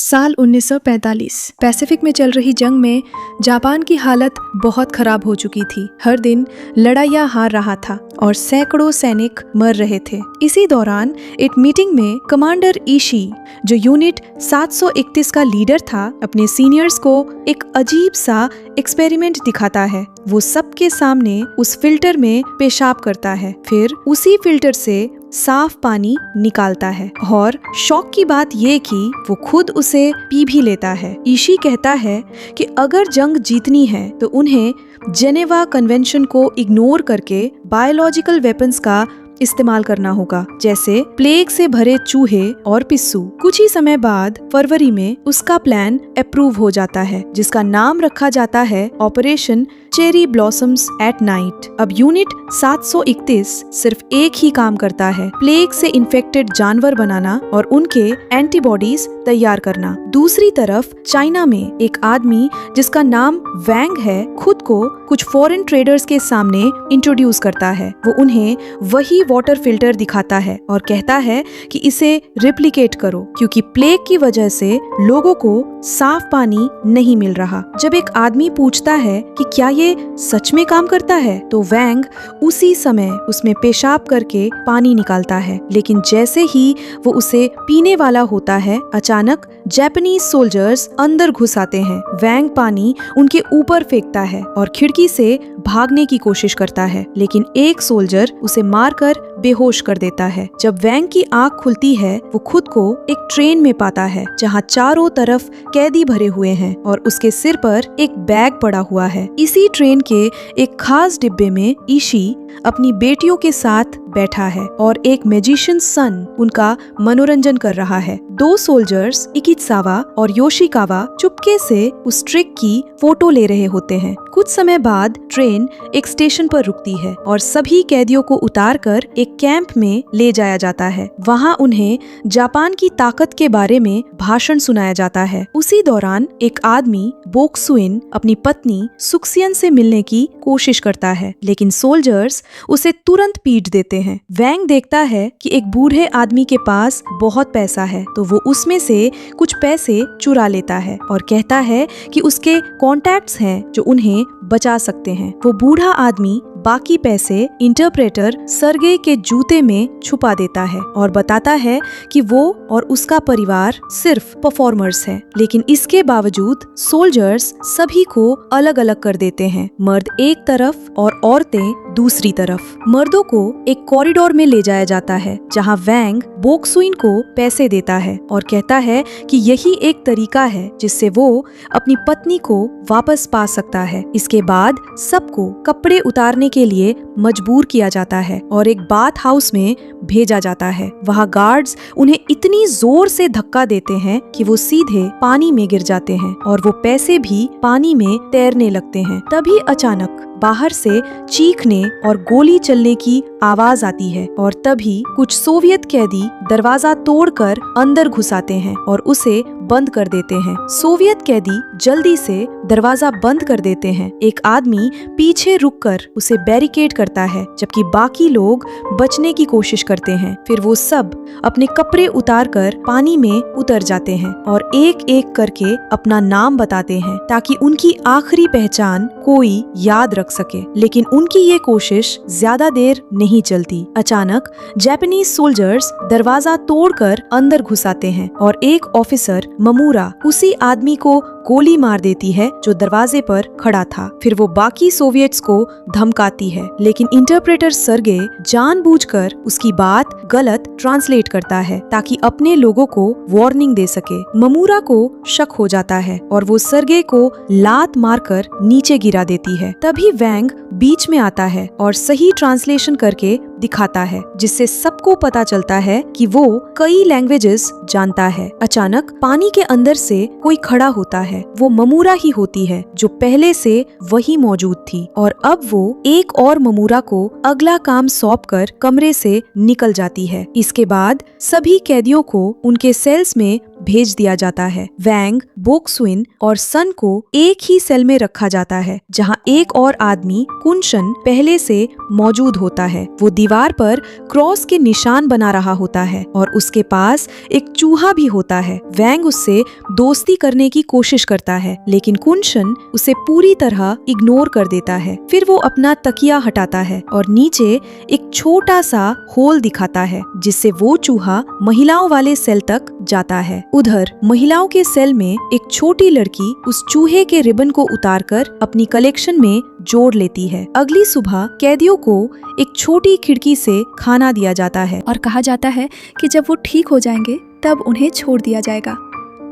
साल 1945 पैसिफिक में चल रही जंग में जापान की हालत बहुत खराब हो चुकी थी। हर दिन लड़ाइयाँ हार रहा था और सैकड़ों सैनिक मर रहे थे। इसी दौरान एक मीटिंग में कमांडर ईशी, जो यूनिट 731 का लीडर था, अपने सीनियर्स को एक अजीब सा एक्सपेरिमेंट दिखाता है। वो सबके सामने उस फिल्टर में पेशाब करता है, फिर उसी फिल्टर से साफ पानी निकालता है और शौक की बात ये कि वो खुद उसे पी भी लेता है। ईशी कहता है कि अगर जंग जीतनी है तो उन्हें जेनेवा कन्वेंशन को इग्नोर करके बायोलॉजिकल वेपन्स का इस्तेमाल करना होगा, जैसे प्लेग से भरे चूहे और पिस्सू। कुछ ही समय बाद फरवरी में उसका प्लान अप्रूव हो जाता है, जिसका नाम रखा जाता है operation cherry blossoms at night. अब यूनिट 731 सिर्फ एक ही काम करता है, प्लेग से इन्फेक्टेड जानवर बनाना और उनके एंटीबॉडीज तैयार करना। दूसरी तरफ चाइना में एक आदमी जिसका नाम वैंग है, खुद को कुछ फॉरेन ट्रेडर्स के सामने इंट्रोड्यूस करता है। वो उन्हें वही वाटर फिल्टर दिखाता है और कहता है कि इसे रिप्लिकेट करो, क्योंकि प्लेग की वजह से लोगों को साफ पानी नहीं मिल रहा। जब एक आदमी पूछता है कि क्या ये सच में काम करता है, तो वैंग उसी समय उसमें पेशाब करके पानी निकालता है। लेकिन जैसे ही वो उसे पीने वाला होता है, अचानक जापानीज सोल्जर्स अंदर घुस आते हैं। वैंग पानी उनके ऊपर फेंकता है और खिड़की से भागने की कोशिश करता है, लेकिन एक सोल्जर उसे मारकर बेहोश कर देता है। जब वैंग की आंख खुलती है, वो खुद को एक ट्रेन में पाता है जहां चारों तरफ कैदी भरे हुए हैं और उसके सिर पर एक बैग पड़ा हुआ है। इसी ट्रेन के एक खास डिब्बे में ईशी अपनी बेटियों के साथ बैठा है और एक मैजिशियन सन उनका मनोरंजन कर रहा है। दो सोल्जर्स इकित्सावा और योशिकावा चुपके से उस ट्रिक की फोटो ले रहे होते हैं। कुछ समय बाद ट्रेन एक स्टेशन पर रुकती है और सभी कैदियों को उतारकर एक कैंप में ले जाया जाता है। वहां उन्हें जापान की ताकत के बारे में भाषण सुनाया जाता है। उसी दौरान एक आदमी बोक्सुइन अपनी पत्नी सुक्सियन से मिलने की कोशिश करता है, लेकिन सोल्जर्स उसे तुरंत पीट देते हैं। वैंग देखता है कि एक बूढ़े आदमी के पास बहुत पैसा है, तो वो उसमें से कुछ पैसे चुरा लेता है और कहता है कि उसके कॉन्टैक्ट्स हैं जो उन्हें बचा सकते हैं। वो बूढ़ा आदमी बाकी पैसे इंटरप्रेटर सर्गे के जूते में छुपा देता है और बताता है कि वो और उसका परिवार सिर्फ परफॉर्मर्स हैं। लेकिन इसके बावजूद सोल्जर्स सभी को अलग अलग कर देते हैं, मर्द एक तरफ और औरतें दूसरी तरफ। मर्दों को एक कॉरिडोर में ले जाया जाता है जहां वैंग बोक्सुइन को पैसे देता है और कहता है कि यही एक तरीका है जिससे वो अपनी पत्नी को वापस पा सकता है। इसके बाद सबको कपड़े उतारने के लिए मजबूर किया जाता है और एक बाथ हाउस में भेजा जाता है। वहाँ गार्ड्स उन्हें इतनी जोर से धक्का देते हैं कि वो सीधे पानी में गिर जाते हैं और वो पैसे भी पानी में तैरने लगते हैं। तभी अचानक बाहर से चीखने और गोली चलने की आवाज आती है और तभी कुछ सोवियत कैदी दरवाजा तोड़कर अंदर घुस आते हैं और उसे बंद कर देते हैं। सोवियत कैदी जल्दी से दरवाजा बंद कर देते हैं। एक आदमी पीछे रुककर उसे बैरिकेड करता है, जबकि बाकी लोग बचने की कोशिश करते हैं। फिर वो सब अपने कपड़े उतारकर पानी में उतर जाते हैं और एक एक करके अपना नाम बताते हैं ताकि उनकी आखिरी पहचान कोई याद रख सके। लेकिन उनकी ये कोशिश ज्यादा देर नहीं चलती। अचानक जापानीज सोल्जर्स दरवाजा तोड़कर अंदर घुस आते हैं और एक ऑफिसर ममूरा उसी आदमी को गोली मार देती है जो दरवाजे पर खड़ा था। फिर वो बाकी सोवियट्स को धमकाती है, लेकिन इंटरप्रेटर सर्गे जानबूझकर उसकी बात गलत ट्रांसलेट करता है ताकि अपने लोगों को वार्निंग दे सके। ममूरा को शक हो जाता है और वो सर्गे को लात मारकर नीचे गिरा देती है। तभी वैंग बीच में आता है और सही ट्रांसलेशन करके दिखाता है, जिससे सबको पता चलता है कि वो कई लैंग्वेजेस जानता है। अचानक पानी के अंदर से कोई खड़ा होता है। वो ममूरा ही होती है जो पहले से वही मौजूद थी और अब वो एक और ममूरा को अगला काम सौंपकर कमरे से निकल जाती है। इसके बाद सभी कैदियों को उनके सेल्स में भेज दिया जाता है। वैंग, बोक्सविन और सन को एक ही सेल में रखा जाता है, जहां एक और आदमी कुनशन पहले से मौजूद होता है। वो दीवार पर क्रॉस के निशान बना रहा होता है और उसके पास एक चूहा भी होता है। वैंग उससे दोस्ती करने की कोशिश करता है, लेकिन कुनशन उसे पूरी तरह इग्नोर कर देता है। फिर वो अपना तकिया हटाता है और नीचे एक छोटा सा होल दिखाता है, जिससे वो चूहा महिलाओं वाले सेल तक जाता है। उधर महिलाओं के सेल में एक छोटी लड़की उस चूहे के रिबन को उतारकर अपनी कलेक्शन में जोड़ लेती है। अगली सुबह कैदियों को एक छोटी खिड़की से खाना दिया जाता है और कहा जाता है कि जब वो ठीक हो जाएंगे तब उन्हें छोड़ दिया जाएगा।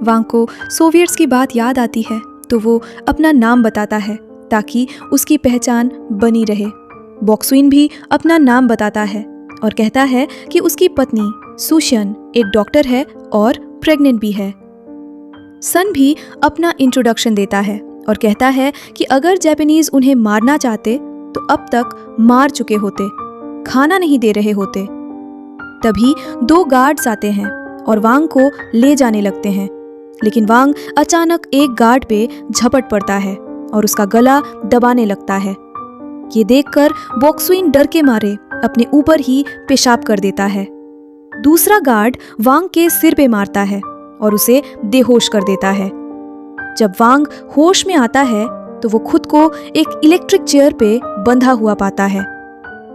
वांग को सोवियट्स की बात याद आती है तो वो अपना नाम बताता है ताकि उसकी पहचान बनी रहे। बोक्सविन भी अपना नाम बताता है और कहता है कि उसकी पत्नी सुशन एक डॉक्टर है और प्रेग्नेंट भी है। सन भी अपना इंट्रोडक्शन देता है और कहता है कि अगर जापानीज उन्हें मारना चाहते तो अब तक मार चुके होते, खाना नहीं दे रहे होते। तभी 2 गार्ड्स आते हैं और वांग को ले जाने लगते हैं, लेकिन वांग अचानक एक गार्ड पे झपट पड़ता है और उसका गला दबाने लगता है। ये देखकर बोक्सविन डर के मारे अपने ऊपर ही पेशाब कर देता है। दूसरा गार्ड वांग के सिर पे मारता है और उसे बेहोश कर देता है। जब वांग होश में आता है तो वो खुद को एक इलेक्ट्रिक चेयर पे बंधा हुआ पाता है।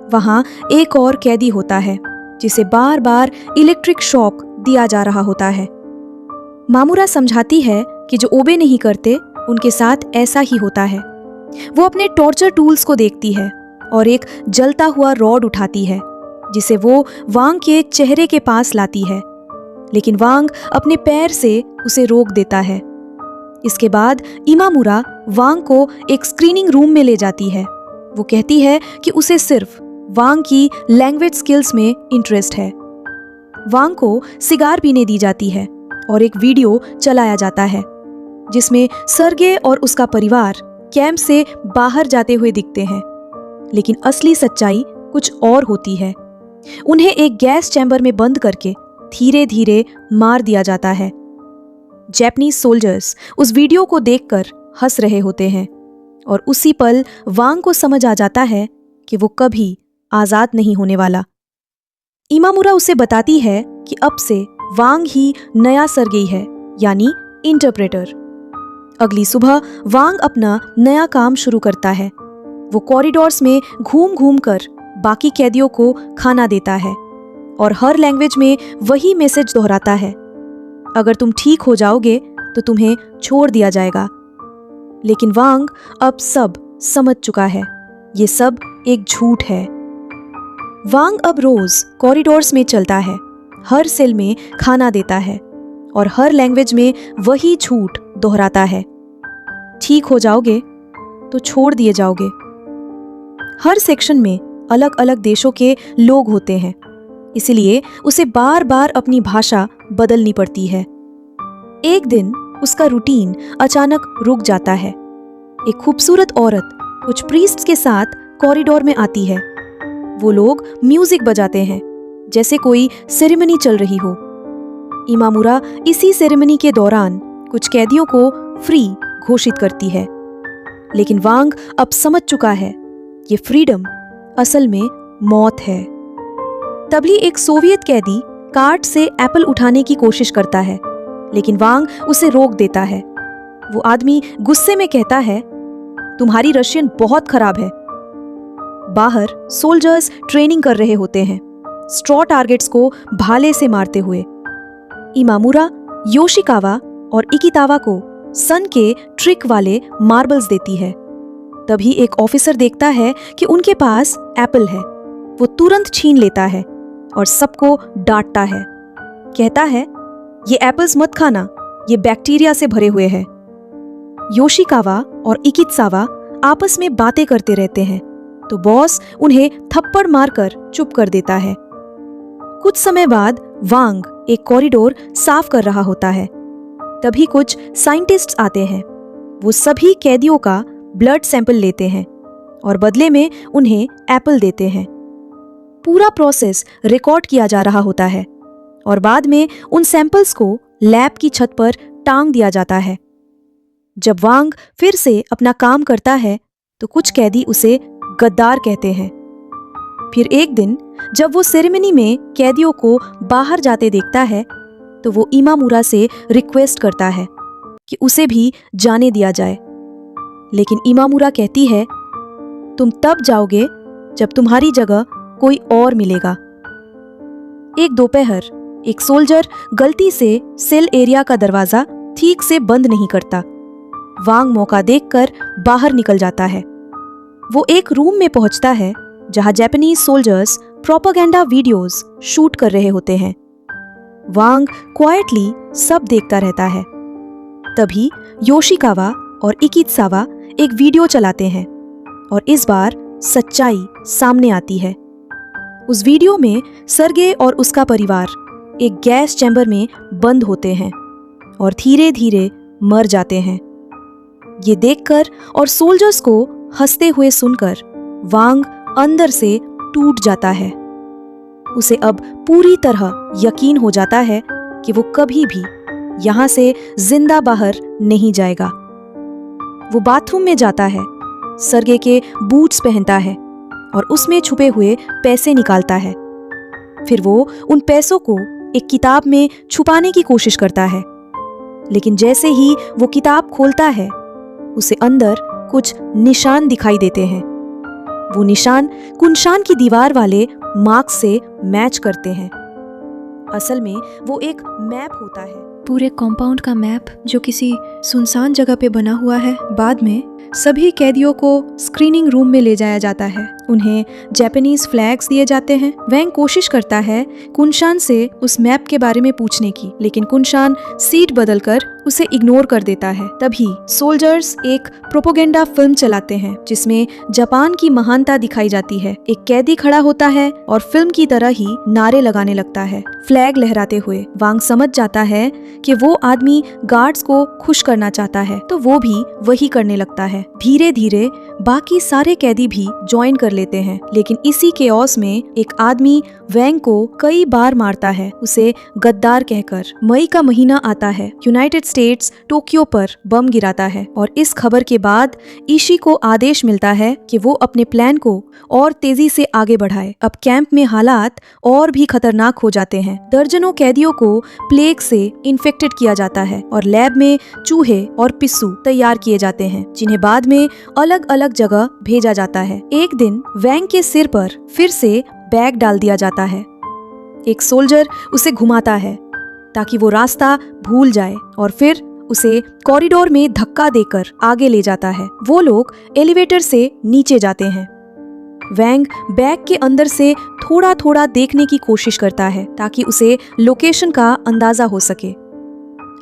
वहां एक और कैदी होता है जिसे बार बार इलेक्ट्रिक शॉक दिया जा रहा होता है। मामुरा समझाती है कि जो ओबे नहीं करते उनके साथ ऐसा ही होता है। वो अपने टॉर्चर टूल्स को देखती है और एक जलता हुआ रॉड उठाती है जिसे वो वांग के चेहरे के पास लाती है, लेकिन वांग अपने पैर से उसे रोक देता है। इसके बाद इमामुरा वांग को एक स्क्रीनिंग रूम में ले जाती है। वो कहती है कि उसे सिर्फ वांग की लैंग्वेज स्किल्स में इंटरेस्ट है। वांग को सिगार पीने दी जाती है और एक वीडियो चलाया जाता है जिसमें सर्गे और उसका परिवार कैंप से बाहर जाते हुए दिखते हैं, लेकिन असली सच्चाई कुछ और होती है। उन्हें एक गैस चैम्बर में बंद करके धीरे धीरे मार दिया जाता है। जापानीज सोल्जर्स उस वीडियो को देखकर हंस रहे होते हैं और उसी पल वांग को समझ आ जाता है कि वो कभी आजाद नहीं होने वाला। इमामुरा उसे बताती है कि अब से वांग ही नया सर्गेई है, यानी इंटरप्रेटर। अगली सुबह वांग अपना नया काम शुरू करता है। वो कॉरिडोर्स में घूम घूम कर बाकी कैदियों को खाना देता है और हर लैंग्वेज में वही मैसेज दोहराता है, अगर तुम ठीक हो जाओगे तो तुम्हें छोड़ दिया जाएगा। लेकिन वांग अब सब समझ चुका है, ये सब एक झूठ है। वांग अब रोज कॉरिडोर्स में चलता है, हर सेल में खाना देता है और हर लैंग्वेज में वही झूठ दोहराता है, ठीक हो जाओगे तो छोड़ दिए जाओगे। हर सेक्शन में अलग अलग देशों के लोग होते हैं, इसलिए उसे बार बार अपनी भाषा बदलनी पड़ती है। एक दिन उसका रूटीन अचानक रुक जाता है। एक खूबसूरत औरत कुछ प्रीस्ट्स के साथ कॉरिडोर में आती है। वो लोग म्यूजिक बजाते हैं जैसे कोई सेरेमनी चल रही हो। इमामुरा इसी सेरेमनी के दौरान कुछ कैदियों को फ्री घोषित करती है, लेकिन वांग अब समझ चुका है ये फ्रीडम असल में मौत है। तभी एक सोवियत कैदी कार्ट से एप्पल उठाने की कोशिश करता है, लेकिन वांग उसे रोक देता है। वो आदमी गुस्से में कहता है, तुम्हारी रशियन बहुत खराब है। बाहर सोल्जर्स ट्रेनिंग कर रहे होते हैं, स्ट्रॉ टारगेट्स को भाले से मारते हुए। इमामुरा योशिकावा और इकितावा को सन के ट्रिक वाले मार्बल्स देती है। तभी एक ऑफिसर देखता है कि उनके पास एप्पल है। वो तुरंत छीन लेता है और सबको डांटता है। कहता है, ये एप्पल्स मत खाना, ये बैक्टीरिया से भरे हुए हैं। योशिकावा और इकित्सावा आपस में बातें करते रहते हैं, तो बॉस उन्हें थप्पड़ मारकर चुप कर देता है। कुछ समय बाद वांग एक कॉरिडोर साफ कर रहा होता है। तभी कुछ साइंटिस्ट्स आते हैं। वो सभी कैदियों का ब्लड सैंपल लेते हैं और बदले में उन्हें एप्पल देते हैं। पूरा प्रोसेस रिकॉर्ड किया जा रहा होता है और बाद में उन सैंपल्स को लैब की छत पर टांग दिया जाता है। जब वांग फिर से अपना काम करता है तो कुछ कैदी उसे गद्दार कहते हैं। फिर एक दिन जब वो सेरेमनी में कैदियों को बाहर जाते देखता है तो वो इमामुरा से रिक्वेस्ट करता है कि उसे भी जाने दिया जाए, लेकिन इमामुरा कहती है तुम तब जाओगे जब तुम्हारी जगह कोई और मिलेगा। एक दोपहर एक सोल्जर गलती से सेल एरिया का दरवाजा ठीक से बंद नहीं करता। वांग मौका देखकर बाहर निकल जाता है। वो एक रूम में पहुंचता है जहां Japanese soldiers propaganda videos shoot कर रहे होते हैं। वांग क्वाइटली सब देखता रहता है। तभी योशिकावा और इकित्सावा एक वीडियो चलाते हैं और इस बार सच्चाई सामने आती है। उस वीडियो में सर्गे और उसका परिवार एक गैस चैम्बर में बंद होते हैं और धीरे धीरे मर जाते हैं। ये देखकर और सोल्जर्स को हंसते हुए सुनकर वांग अंदर से टूट जाता है। उसे अब पूरी तरह यकीन हो जाता है कि वो कभी भी यहाँ से जिंदा बाहर नहीं जाएगा। वो बाथरूम में जाता है, सर्गे के बूट्स पहनता है और उसमें छुपे हुए पैसे निकालता है। फिर वो उन पैसों को एक किताब में छुपाने की कोशिश करता है, लेकिन जैसे ही वो किताब खोलता है उसे अंदर कुछ निशान दिखाई देते हैं। वो निशान कुनशान की दीवार वाले मार्क से मैच करते हैं। असल में वो एक मैप होता है, पूरे कॉम्पाउंड का मैप जो किसी सुनसान जगह पे बना हुआ है। बाद में सभी कैदियों को स्क्रीनिंग रूम में ले जाया जाता है। उन्हें जापानीज फ्लैग्स दिए जाते हैं। वैंग कोशिश करता है कुनशान से उस मैप के बारे में पूछने की, लेकिन कुनशान सीट बदलकर उसे इग्नोर कर देता है। तभी सोल्जर्स एक प्रोपेगेंडा फिल्म चलाते हैं जिसमें जापान की महानता दिखाई जाती है। एक कैदी खड़ा होता है और फिल्म की तरह ही नारे लगाने लगता है, फ्लैग लहराते हुए। वांग समझ जाता है कि वो आदमी गार्ड्स को खुश करना चाहता है, तो वो भी वही करने लगता है। धीरे धीरे बाकी सारे कैदी भी ज्वाइन कर लेते हैं, लेकिन इसी केओस में एक आदमी वैंग को कई बार मारता है, उसे गद्दार कहकर। मई का महीना आता है। यूनाइटेड स्टेट्स टोक्यो पर बम गिराता है और इस खबर के बाद ईशी को आदेश मिलता है कि वो अपने प्लान को और तेजी से आगे बढ़ाए। अब कैंप में हालात और भी खतरनाक हो जाते हैं। दर्जनों कैदियों को प्लेग से इन्फेक्टेड किया जाता है और लैब में चूहे और पिस्सू तैयार किए जाते हैं, जिन्हें बाद में अलग अलग जगह भेजा जाता है। एक दिन वैंग के सिर पर फिर से बैग डाल दिया जाता है। एक सोल्जर उसे घुमाता है ताकि वो रास्ता भूल जाए और फिर उसे कॉरिडोर में धक्का देकर आगे ले जाता है। वो लोग एलिवेटर से नीचे जाते हैं। वैंग बैग के अंदर से थोड़ा थोड़ा देखने की कोशिश करता है ताकि उसे लोकेशन का अंदाजा हो सके।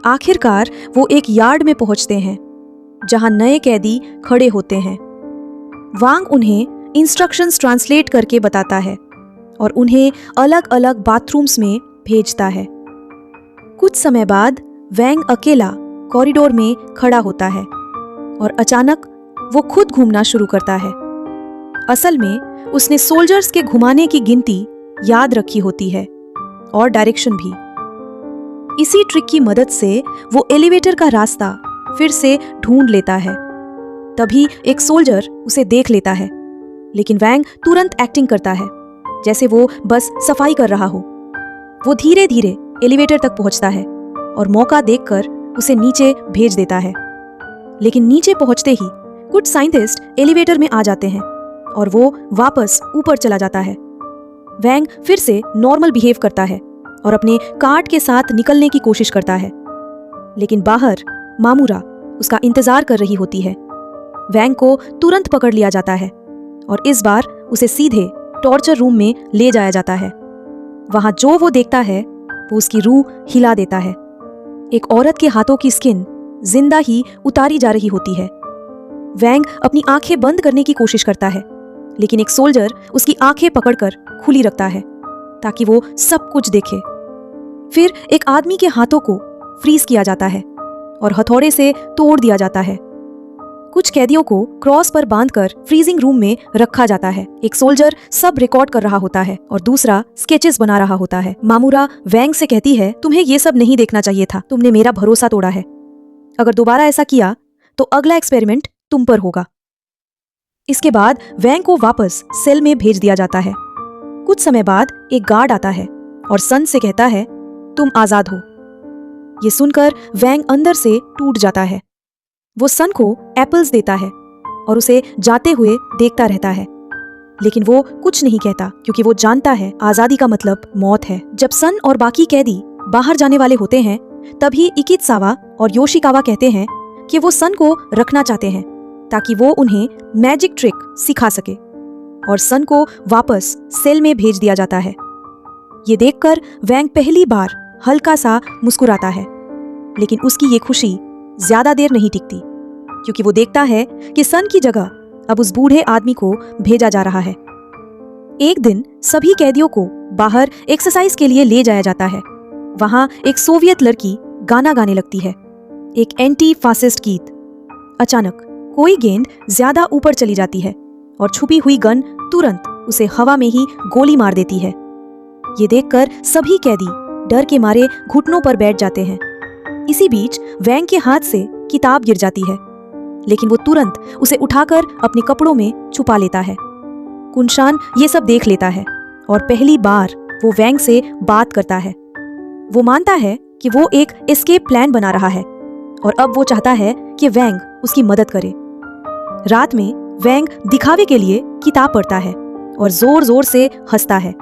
आखिरकार वो एक यार्ड में पहुंचते हैं जहां नए कैदी खड़े होते हैं। वांग उन्हें इंस्ट्रक्शंस ट्रांसलेट करके बताता है और उन्हें अलग अलग बाथरूम्स में भेजता है। कुछ समय बाद वैंग अकेला कॉरिडोर में खड़ा होता है और अचानक वो खुद घूमना शुरू करता है। असल में उसने सोल्जर्स के घुमाने की गिनती याद रखी होती है और डायरेक्शन भी। इसी ट्रिक की मदद से वो एलिवेटर का रास्ता फिर से ढूंढ लेता है। तभी एक सोल्जर उसे देख लेता है, लेकिन वैंग तुरंत एक्टिंग करता है जैसे वो बस सफाई कर रहा हो। वो धीरे धीरे एलिवेटर तक पहुंचता है और मौका देखकर उसे नीचे भेज देता है, लेकिन नीचे पहुंचते ही कुछ साइंटिस्ट एलिवेटर में आ जाते हैं और वो वापस ऊपर चला जाता है। वैंग फिर से नॉर्मल बिहेव करता है और अपने कार्ट के साथ निकलने की कोशिश करता है, लेकिन बाहर मामुरा उसका इंतजार कर रही होती है। वैंग को तुरंत पकड़ लिया जाता है और इस बार उसे सीधे टॉर्चर रूम में ले जाया जाता है। वहां जो वो देखता है वो उसकी रूह हिला देता है। एक औरत के हाथों की स्किन जिंदा ही उतारी जा रही होती है। वैंग अपनी आंखें बंद करने की कोशिश करता है, लेकिन एक सोल्जर उसकी आंखें पकड़कर खुली रखता है ताकि वो सब कुछ देखे। फिर एक आदमी के हाथों को फ्रीज किया जाता है और हथौड़े से तोड़ दिया जाता है। कुछ कैदियों को क्रॉस पर बांधकर फ्रीजिंग रूम में रखा जाता है। एक सोल्जर सब रिकॉर्ड कर रहा होता है और दूसरा स्केचेस बना रहा होता है। मामूरा वैंग से कहती है, तुम्हें ये सब नहीं देखना चाहिए था, तुमने मेरा भरोसा तोड़ा है। अगर दोबारा ऐसा किया तो अगला एक्सपेरिमेंट तुम पर होगा। इसके बाद वैंग को वापस सेल में भेज दिया जाता है। कुछ समय बाद एक गार्ड आता है और सन से कहता है, तुम आजाद हो। ये सुनकर वैंग अंदर से टूट जाता है। वो सन को एप्पल्स देता है और उसे जाते हुए देखता रहता है, लेकिन वो कुछ नहीं कहता क्योंकि वो जानता है आजादी का मतलब मौत है। जब सन और बाकी कैदी बाहर जाने वाले होते हैं, तभी इकित्सावा और योशिकावा कहते हैं कि वो सन को रखना चाहते हैं ताकि वो उन्हें मैजिक ट्रिक सिखा सके, और सन को वापस सेल में भेज दिया जाता है। ये देखकर वैंग पहली बार हल्का सा मुस्कुराता है, लेकिन उसकी ये खुशी ज्यादा देर नहीं टिकती क्योंकि वो देखता है कि सन की जगह अब उस बूढ़े आदमी को भेजा जा रहा है। एक दिन सभी कैदियों को बाहर एक्सरसाइज के लिए ले जाया जाता है। वहां एक सोवियत लड़की गाना गाने लगती है, एक एंटी फासिस्ट गीत। अचानक कोई गेंद ज्यादा ऊपर चली जाती है और छुपी हुई गन तुरंत उसे हवा में ही गोली मार देती है। ये देखकर सभी कैदी डर के मारे घुटनों पर बैठ जाते हैं। इसी बीच वैंग के हाथ से किताब गिर जाती है, लेकिन वो तुरंत उसे उठाकर अपने कपड़ों में छुपा लेता है। कुनशान ये सब देख लेता है और पहली बार वो वैंग से बात करता है। वो मानता है कि वो एक एस्केप प्लान बना रहा है और अब वो चाहता है कि वैंग उसकी मदद करे। रात में वैंग दिखावे के लिए किताब पढ़ता है और जोर जोर से हंसता है।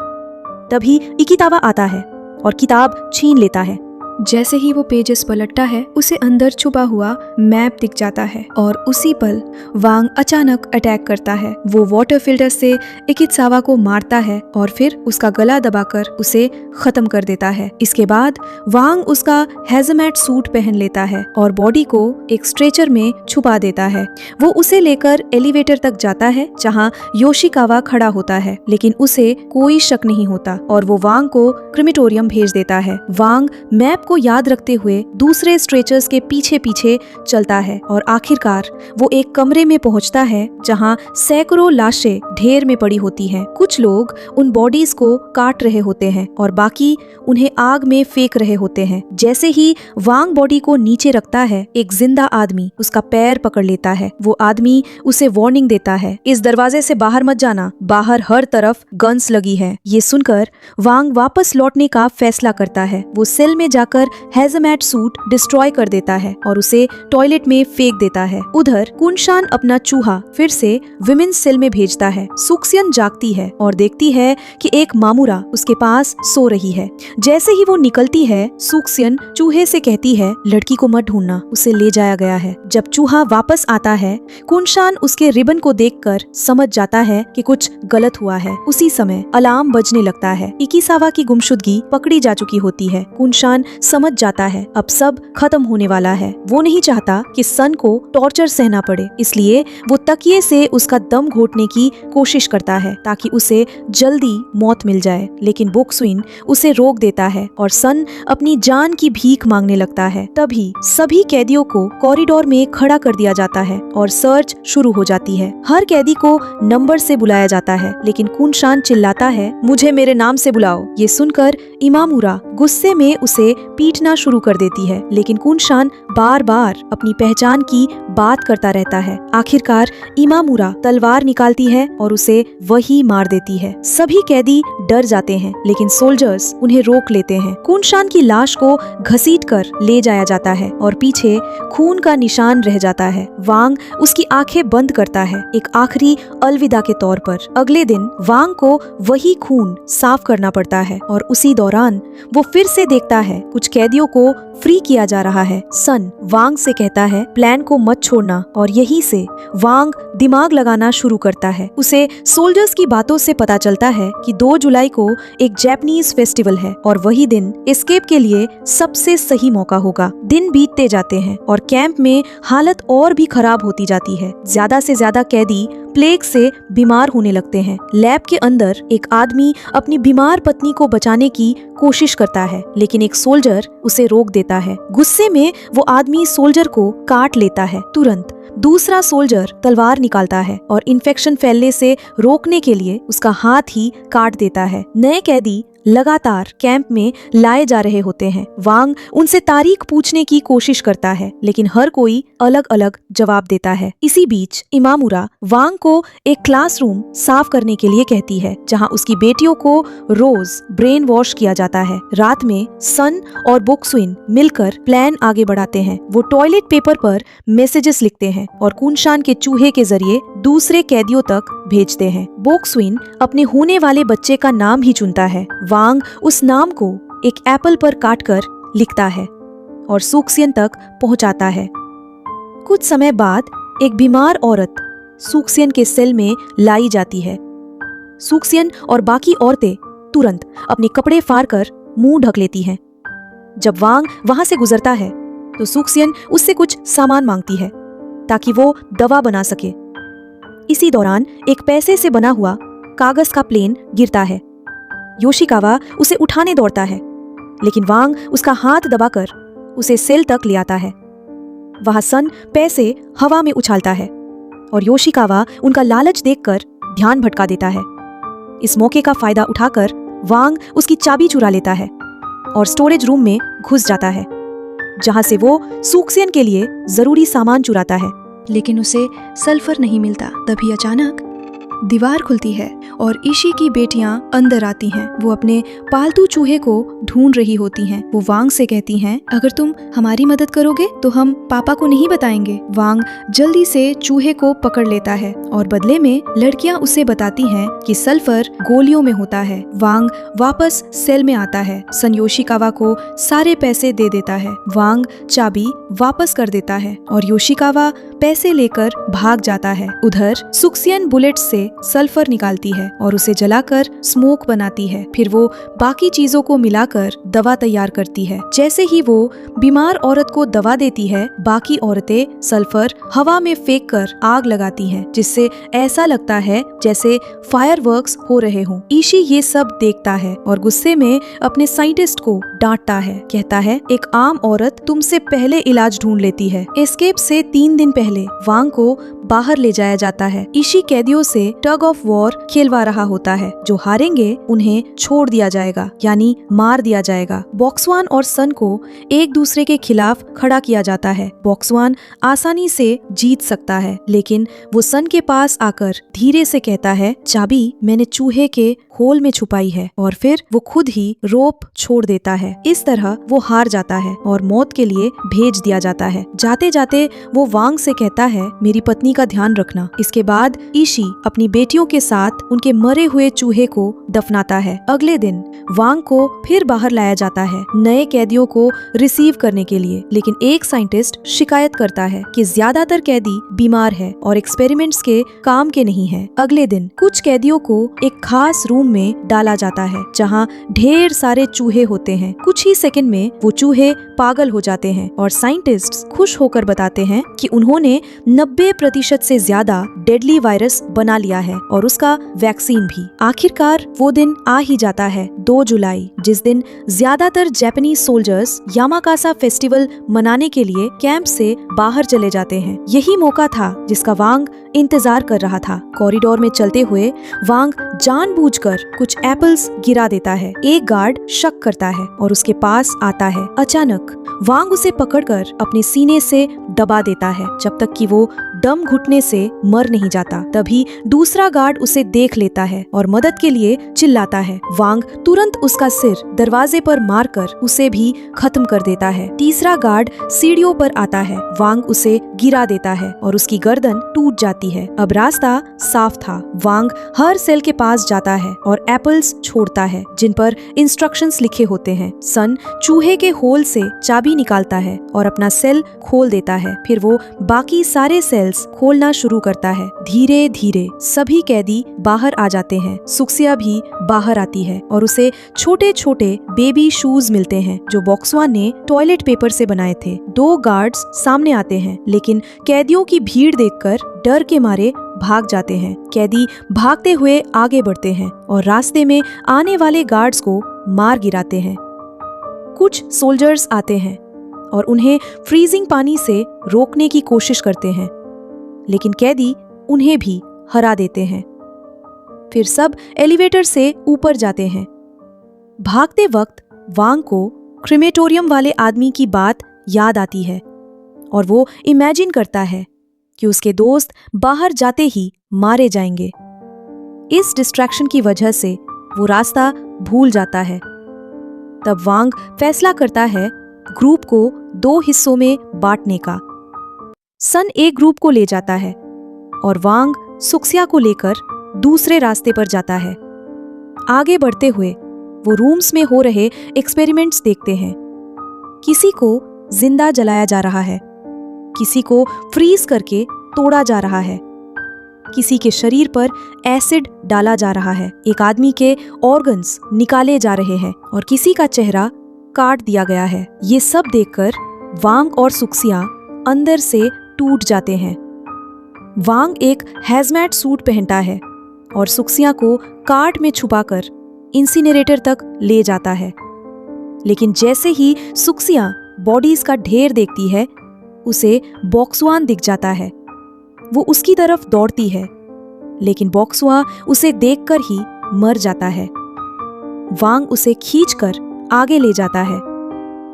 तभी इकितावा आता है और किताब छीन लेता है। जैसे ही वो पेजेस पलटता है, उसे अंदर छुपा हुआ मैप दिख जाता है और उसी पल वांग अचानक अटैक करता है। वो वाटर फिल्टर से इकित्सावा को मारता है और फिर उसका गला दबाकर उसे खत्म कर देता है। इसके बाद वांग उसका हैजमैट सूट पहन लेता है और बॉडी को एक स्ट्रेचर में छुपा देता है। वो उसे लेकर एलिवेटर तक जाता है जहाँ योशिकावा खड़ा होता है, लेकिन उसे कोई शक नहीं होता और वो वांग को क्रिमेटोरियम भेज देता है। वांग मैप को याद रखते हुए दूसरे स्ट्रेचर्स के पीछे पीछे चलता है और आखिरकार वो एक कमरे में पहुंचता है जहां सैकड़ों लाशें ढेर में पड़ी होती हैं। कुछ लोग उन बॉडीज को काट रहे होते हैं और बाकी उन्हें आग में फेंक रहे होते हैं। जैसे ही वांग बॉडी को नीचे रखता है, एक जिंदा आदमी उसका पैर पकड़ लेता है। वो आदमी उसे वार्निंग देता है, इस दरवाजे से बाहर मत जाना, बाहर हर तरफ गन्स लगी है। ये सुनकर वांग वापस लौटने का फैसला करता है। वो सेल में जाकर हैजमैट सूट डिस्ट्रॉय कर देता है और उसे टॉयलेट में फेंक देता है। उधर कुनशान अपना चूहा फिर से विमेन्स सेल में भेजता है। सुक्सियन जागती है और देखती है कि एक मामूरा उसके पास सो रही है। जैसे ही वो निकलती है, सुक्सियन चूहे से कहती है, लड़की को मत ढूंढना, उसे ले जाया गया है। जब चूहा वापस आता है, कुनशान उसके रिबन को देखकर समझ जाता है कि कुछ गलत हुआ है। उसी समय अलार्म बजने लगता है। इकिसावा की गुमशुदगी पकड़ी जा चुकी होती है। कुनशान समझ जाता है अब सब खत्म होने वाला है। वो नहीं चाहता कि सन को टॉर्चर सहना पड़े, इसलिए वो तकिए से उसका दम घोटने की कोशिश करता है ताकि उसे जल्दी मौत मिल जाए, लेकिन बोक्सुइन उसे रोक देता है और सन अपनी जान की भीख मांगने लगता है। तभी सभी कैदियों को कॉरिडोर में खड़ा कर दिया जाता है और सर्च शुरू हो जाती है। हर कैदी को नंबर से बुलाया जाता है, लेकिन कुनशान चिल्लाता है, मुझे मेरे नाम से बुलाओ। ये सुनकर इमामुरा गुस्से में उसे पीटना शुरू कर देती है, लेकिन कुनशान बार बार अपनी पहचान की बात करता रहता है। आखिरकार इमामुरा तलवार निकालती है और उसे वही मार देती है। सभी कैदी डर जाते हैं, लेकिन सोल्जर्स उन्हें रोक लेते हैं। कुनशान की लाश को घसीटकर ले जाया जाता है और पीछे खून का निशान रह जाता है। वांग उसकी आंखें बंद करता है, एक आखिरी अलविदा के तौर पर। अगले दिन वांग को वही खून साफ करना पड़ता है और उसी दौरान वो फिर से देखता है कुछ कैदियों को फ्री किया जा रहा है। सन वांग से कहता है, प्लान को मत छोड़ना, और यही से वांग दिमाग लगाना शुरू करता है। उसे सोल्जर्स की बातों से पता चलता है कि 2 जुलाई को एक जापानीज फेस्टिवल है और वही दिन एस्केप के लिए सबसे सही मौका होगा। दिन बीतते जाते हैं और कैंप में हालत और भी खराब होती जाती है। ज्यादा से ज्यादा कैदी प्लेग से बीमार होने लगते हैं। लैब के अंदर एक आदमी अपनी बीमार पत्नी को बचाने की कोशिश करता है, लेकिन एक सोल्जर उसे रोक देता है। गुस्से में वो आदमी सोल्जर को काट लेता है। तुरंत दूसरा सोल्जर तलवार निकालता है और इन्फेक्शन फैलने से रोकने के लिए उसका हाथ ही काट देता है। नए कैदी लगातार कैंप में लाए जा रहे होते हैं। वांग उनसे तारीख पूछने की कोशिश करता है, लेकिन हर कोई अलग अलग जवाब देता है। इसी बीच इमामुरा वांग को एक क्लासरूम साफ करने के लिए कहती है, जहां उसकी बेटियों को रोज ब्रेन वॉश किया जाता है। रात में सन और बोक्सविन मिलकर प्लान आगे बढ़ाते हैं। वो टॉयलेट पेपर पर मैसेजेस लिखते हैं और कुनशान के चूहे के जरिए दूसरे कैदियों तक भेजते हैं। बोक्सविन अपने होने वाले बच्चे का नाम ही चुनता है। वांग उस नाम को एक एप्पल पर काटकर लिखता है और सुक्सियन तक पहुंचाता है। कुछ समय बाद एक बीमार औरत सुक्सियन के सेल में लाई जाती है। सुक्सियन और बाकी औरतें तुरंत अपने कपड़े फाड़कर मुंह ढक लेती हैं। जब वांग वहां से गुजरता है तो सुक्सियन उससे कुछ सामान मांगती है ताकि वो दवा बना सके। इसी दौरान एक पैसे से बना हुआ कागज का प्लेन गिरता है। योशिकावा उसे उठाने दौड़ता है, लेकिन वांग उसका हाथ दबाकर उसे सेल तक ले आता है। वहां सन पैसे हवा में उछालता है और योशिकावा उनका लालच देखकर ध्यान भटका देता है। इस मौके का फायदा उठाकर वांग उसकी चाबी चुरा लेता है और स्टोरेज रूम में घुस जाता है, जहां से वो सुक्सियन के लिए जरूरी सामान चुराता है। लेकिन उसे सल्फर नहीं मिलता। तभी अचानक दीवार खुलती है और ईशी की बेटियां अंदर आती हैं। वो अपने पालतू चूहे को ढूंढ रही होती हैं। वो वांग से कहती हैं, अगर तुम हमारी मदद करोगे तो हम पापा को नहीं बताएंगे। वांग जल्दी से चूहे को पकड़ लेता है और बदले में लड़कियां उसे बताती हैं कि सल्फर गोलियों में होता है। वांग वापस सेल में आता है। सन योशिकावा को सारे पैसे दे देता है। वांग चाबी वापस कर देता है और योशिकावा पैसे लेकर भाग जाता है। उधर सुक्सियन बुलेट से सल्फर निकालती है और उसे जलाकर स्मोक बनाती है। फिर वो बाकी चीजों को मिलाकर दवा तैयार करती है। जैसे ही वो बीमार औरत को दवा देती है, बाकी औरतें सल्फर हवा में फेंक कर आग लगाती हैं, जिससे ऐसा लगता है जैसे फायरवर्क्स हो रहे हों। ईशी ये सब देखता है और गुस्से में अपने साइंटिस्ट को डांटता है। कहता है, एक आम औरत तुमसे पहले इलाज ढूंढ लेती है। एस्केप से 3 दिन पहले वांग को बाहर ले जाया जाता है। ईशी कैदियों से टग ऑफ वॉर खेलवा रहा होता है। जो हारेंगे उन्हें छोड़ दिया जाएगा, यानी मार दिया जाएगा। बॉक्सवान और सन को एक दूसरे के खिलाफ खड़ा किया जाता है। बॉक्सवान आसानी से जीत सकता है, लेकिन वो सन के पास आकर धीरे से कहता है, चाबी मैंने चूहे के होल में छुपाई है, और फिर वो खुद ही रोप छोड़ देता है। इस तरह वो हार जाता है और मौत के लिए भेज दिया जाता है। जाते जाते वो वांग से कहता है, मेरी पत्नी का ध्यान रखना। इसके बाद ईशी अपनी बेटियों के साथ उनके मरे हुए चूहे को दफनाता है। अगले दिन वांग को फिर बाहर लाया जाता है नए कैदियों को रिसीव करने के लिए, लेकिन एक साइंटिस्ट शिकायत करता है कि ज्यादातर कैदी बीमार है और एक्सपेरिमेंट्स के काम के नहीं है। अगले दिन कुछ कैदियों को एक खास रूम में डाला जाता है जहां ढेर सारे चूहे होते हैं। कुछ ही सेकंड में वो चूहे पागल हो जाते हैं और साइंटिस्ट्स खुश होकर बताते हैं कि उन्होंने 90% से ज्यादा डेडली वायरस बना लिया है और उसका वैक्सीन भी। आखिरकार वो दिन आ ही जाता है, 2 जुलाई, जिस दिन ज्यादातर जापानीज सोल्जर्स यामाकासा फेस्टिवल मनाने के लिए कैंप से बाहर चले जाते हैं। यही मौका था जिसका वांग इंतजार कर रहा था। कॉरिडोर में चलते हुए वांग जानबूझकर कुछ एप्पल्स गिरा देता है। एक गार्ड शक करता है और उसके पास आता है। अचानक वांग उसे पकड़कर अपने सीने से दबा देता है जब तक कि वो दम घुटने से मर नहीं जाता। तभी दूसरा गार्ड उसे देख लेता है और मदद के लिए चिल्लाता है। वांग तुरंत उसका सिर दरवाजे पर मारकर उसे भी खत्म कर देता है। तीसरा गार्ड सीढ़ियों पर आता है। वांग उसे गिरा देता है और उसकी गर्दन टूट जाती है। अब रास्ता साफ था। वांग हर सेल के पास जाता है और एप्पल्स छोड़ता है जिन पर इंस्ट्रक्शंस लिखे होते हैं। सन चूहे के होल से चाबी निकालता है और अपना सेल खोल देता है। फिर वो बाकी सारे सेल्स खोलना शुरू करता है। धीरे धीरे सभी कैदी बाहर आ जाते हैं। सुक्सिया भी बाहर आती है और उसे छोटे छोटे बेबी शूज मिलते हैं जो बॉक्सवान ने टॉयलेट पेपर से बनाए थे। 2 गार्ड्स सामने आते हैं, लेकिन कैदियों की भीड़ देखकर डर के मारे भाग जाते हैं। कैदी भागते हुए आगे बढ़ते हैं और रास्ते में आने वाले गार्ड्स को मार गिराते हैं। कुछ सोल्जर्स आते हैं और उन्हें फ्रीजिंग पानी से रोकने की कोशिश करते हैं, लेकिन कैदी उन्हें भी हरा देते हैं। फिर सब एलिवेटर से ऊपर जाते हैं। भागते वक्त वांग को क्रिमेटोरियम वाले आदमी की बात याद आती है और वो इमेजिन करता है कि उसके दोस्त बाहर जाते ही मारे जाएंगे। इस डिस्ट्रैक्शन की वजह से वो रास्ता भूल जाता है। तब वांग फैसला करता है ग्रुप को 2 हिस्सों में बांटने का। सन एक ग्रुप को ले जाता है और वांग सुक्सिया को लेकर दूसरे रास्ते पर जाता है। आगे बढ़ते हुए वो रूम्स में हो रहे एक्सपेरिमेंट्स देखते हैं। किसी को जिंदा जलाया जा रहा है, किसी को फ्रीज करके तोड़ा जा रहा है, किसी के शरीर पर एसिड डाला जा रहा है, एक आदमी के ऑर्गन्स निकाले जा रहे हैं और किसी का चेहरा काट दिया गया है। ये सब देखकर वांग और सुक्सिया अंदर से टूट जाते हैं। वांग एक हैजमैट सूट पहनता है और सुक्सिया को कार्ट में छुपाकर इंसिनरेटर तक ले जाता है। लेकिन जैसे ही सुक्सिया बॉडीज का ढेर देखती है, उसे बॉक्सवान दिख जाता है। वो उसकी तरफ दौड़ती है, लेकिन बॉक्सवा उसे देखकर ही मर जाता है। वांग उसे खींचकर आगे ले जाता है,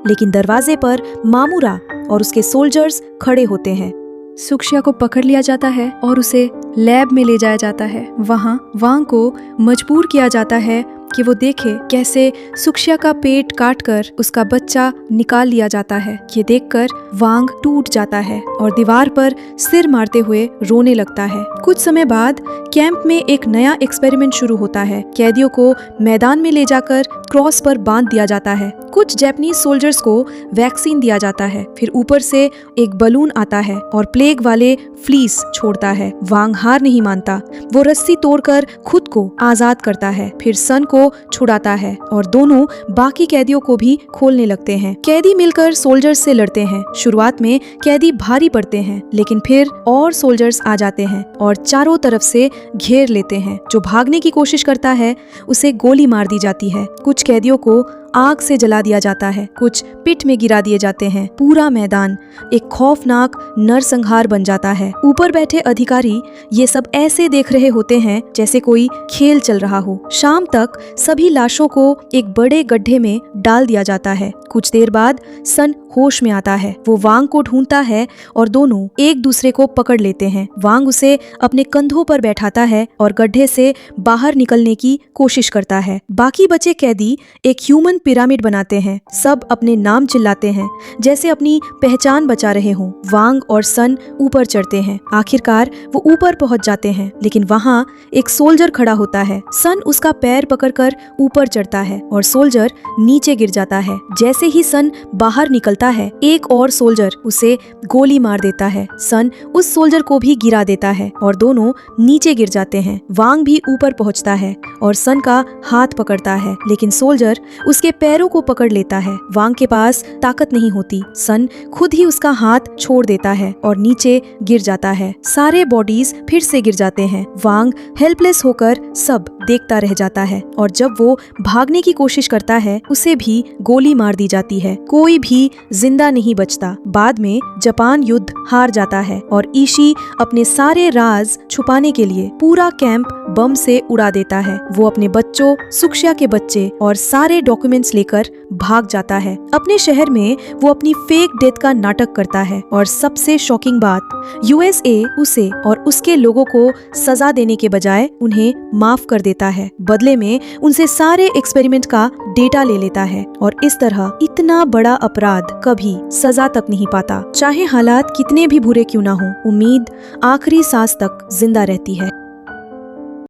लेकिन दरवाजे पर मामूरा और उसके सोल्जर्स खड़े होते हैं। सुक्सिया को पकड़ लिया जाता है और उसे लैब में ले जाया जाता है। वहाँ वांग को मजबूर किया जाता है कि वो देखे कैसे सुक्सिया का पेट काटकर उसका बच्चा निकाल लिया जाता है। ये देखकर वांग टूट जाता है और दीवार पर सिर मारते हुए रोने लगता है। कुछ समय बाद कैंप में एक नया एक्सपेरिमेंट शुरू होता है। कैदियों को मैदान में ले जाकर क्रॉस पर बांध दिया जाता है। कुछ जापानीज सोल्जर्स को वैक्सीन दिया जाता है। फिर ऊपर से एक बलून आता है और प्लेग वाले फ्लीस छोड़ता है। वांग हार नहीं मानता। वो रस्सी तोड़कर खुद को आजाद करता है। फिर सन को छुड़ाता है और दोनों बाकी कैदियों को भी खोलने लगते हैं। कैदी मिलकर सोल्जर्स से लड़ते हैं। शुरुआत में कैदी भारी पड़ते हैं, लेकिन फिर और सोल्जर्स आ जाते हैं और चारों तरफ से घेर लेते हैं। जो भागने की कोशिश करता है उसे गोली मार दी जाती है। कुछ कैदियों को आग से जला दिया जाता है, कुछ पिट में गिरा दिए जाते हैं। पूरा मैदान एक खौफनाक नरसंहार बन जाता है। ऊपर बैठे अधिकारी ये सब ऐसे देख रहे होते हैं जैसे कोई खेल चल रहा हो। शाम तक सभी लाशों को एक बड़े गड्ढे में डाल दिया जाता है। कुछ देर बाद सन होश में आता है। वो वांग को ढूंढता है और दोनों एक दूसरे को पकड़ लेते हैं। वांग उसे अपने कंधों पर बैठाता है और गड्ढे से बाहर निकलने की कोशिश करता है। बाकी बचे कैदी एक ह्यूमन पिरामिड बनाते हैं। सब अपने नाम चिल्लाते हैं जैसे अपनी पहचान बचा रहे हों। वांग और सन ऊपर चढ़ते हैं। आखिरकार वो ऊपर पहुंच जाते हैं, लेकिन वहाँ एक सोल्जर खड़ा होता है। सन उसका पैर पकड़कर ऊपर चढ़ता है और सोल्जर नीचे गिर जाता है। जैसे ही सन बाहर निकलता है, एक और सोल्जर उसे गोली मार देता है। सन उस सोल्जर को भी गिरा देता है और दोनों नीचे गिर जाते हैं। वांग भी ऊपर पहुंचता है और सन का हाथ पकड़ता है, लेकिन सोल्जर उसके पैरों को पकड़ लेता है। वांग के पास ताकत नहीं होती। सन खुद ही उसका हाथ छोड़ देता है और नीचे गिर जाता है। सारे बॉडीज फिर से गिर जाते हैं। वांग हेल्पलेस होकर सब देखता रह जाता है और जब वो भागने की कोशिश करता है, उसे भी गोली मार दी जाती है। कोई भी जिंदा नहीं बचता। बाद में जापान युद्ध हार जाता है और ईशी अपने सारे राज छुपाने के लिए पूरा कैंप बम से उड़ा देता है। वो अपने बच्चों, सुक्सिया के बच्चे और सारे डॉक्यूमेंट्स लेकर भाग जाता है। अपने शहर में वो अपनी फेक डेथ का नाटक करता है और सबसे शॉकिंग बात, यूएसए उसे और उसके लोगों को सजा देने के बजाय उन्हें माफ कर देता है। बदले में उनसे सारे एक्सपेरिमेंट का डेटा ले लेता है और इस तरह इतना बड़ा अपराध कभी सजा तक नहीं पाता। चाहे हालात कितने भी बुरे क्यों ना हो, उम्मीद आखिरी सांस तक जिंदा रहती है।